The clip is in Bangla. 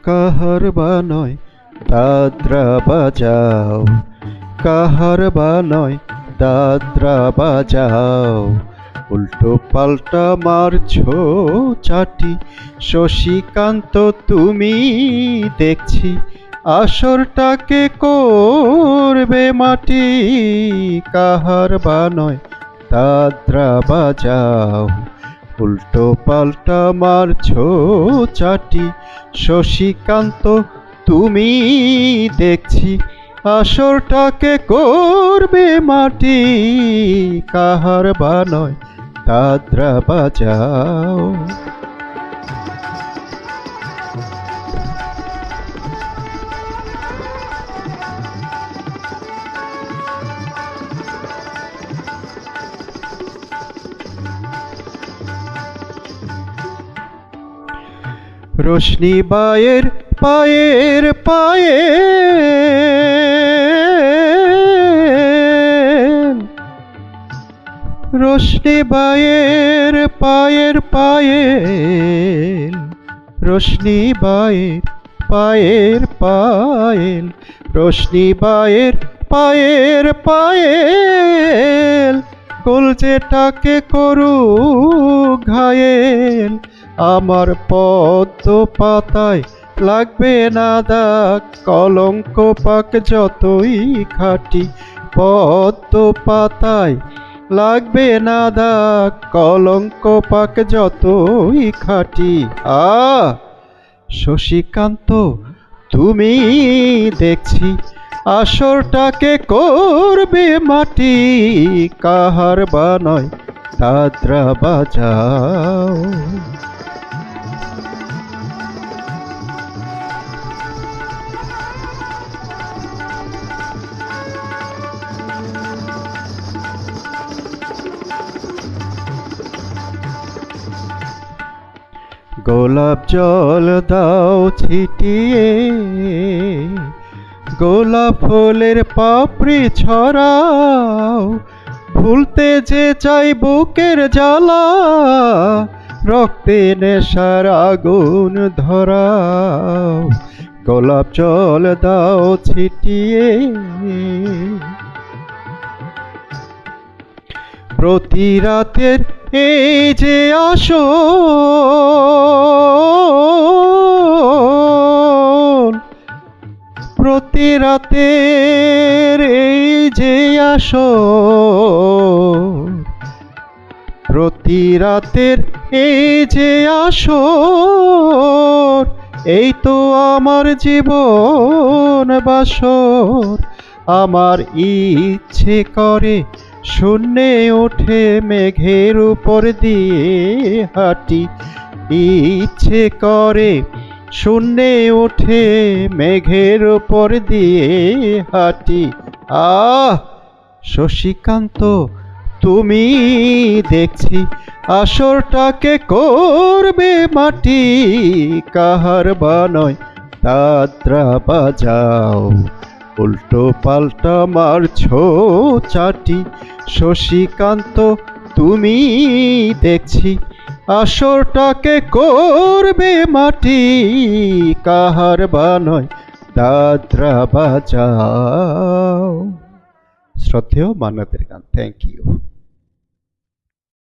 কাহার বা নয় দাদরা বাজাও, কাহার বা নয় দাদরা বাজাও। উল্টো পাল্টা মারছো চাটি, শশীকান্ত তুমি দেখছি আসরটাকে করবে মাটি। কাহার বা নয় দাদরা বাজাও, উল্টো পাল্টা মারছো চাটি, শশীকান্ত তুমি দেখছি আসরটাকে করবে মাটি। কাহার বা নয় দাদরা বাজাও। রোশনি বায়ের পায়ের পায়ে, রোশনি বায়ের পায়ের পায়ে, রোশনি বায়ের পায়ের পায়েল, রোশনি বায়ের পায়ের পায়েল, কলজেটাকে করুক ঘায়েল। আমার পদ্ম পাতায় লাগবে না দাগ, কলঙ্ক পাক যতই খাটি। পদ্ম পাতায় লাগবে না দাগ, কলঙ্ক পাক যতই খাটি। শশীকান্ত তুমি দেখছি আসরটাকে করবে মাটি। কাহার বা নয় দাদরা বাজাও। গোলাপ জল দাও ছিটিয়ে, গোলাপ ফুলের পাপড়ি ছড়াও। ভুলতে যে চাই বুকের জ্বালা, রক্তে নেশার আগুন ধরাও। গোলাপ জল দাও ছিটিয়ে, প্রতি রাতের এই যে আসর, প্রতি রাতের এই যে আসর, প্রতি রাতের এই যে আসর, এই তো আমার জীবন বাসর। আমার ইচ্ছে করে শূন্যে ওঠে মেঘের উপর দিয়ে হাঁটি, ইচ্ছে করে শূন্যে ওঠে মেঘের উপর দিয়ে হাঁটি। শশীকান্ত তুমি দেখছি আসরটাকে করবে মাটি। কাহার বা নয় দাদরা বাজাও, উল্টো পাল্টা মারছো চাটি। শশীকান্ত তুমি দেখছি আসরটাকে করবে মাটি। কাহার বা নয় দাদরা বাজাও। শ্রদ্ধেয় মান্নাতের গান। Thank you.